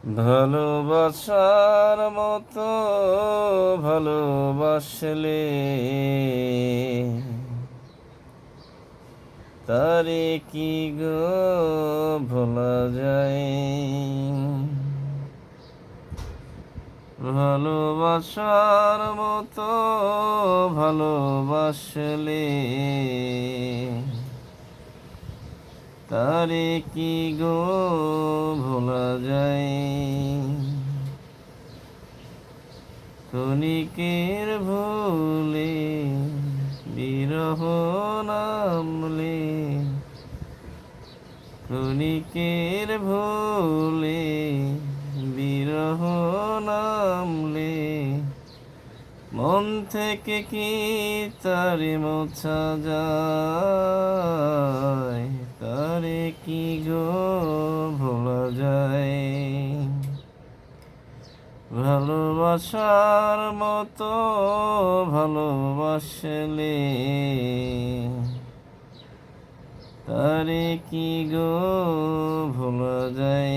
ভালোবাসার মতো ভালোবাসলে তারে কি গো ভোলা যায়? ভালোবাসার মতো ভালোবাসলে তারে কি গো ভোলা যায়? ক্ষণিকের ভুলে বিরহ নামলে, ক্ষণিকের ভুলে বিরহ নামলে, মন থেকে কি তারে মোছা যায়? তারে কি গো ভোলা যায়? ভালোবাসার মতো ভালোবাসলে তারে কি গো ভোলা যায়?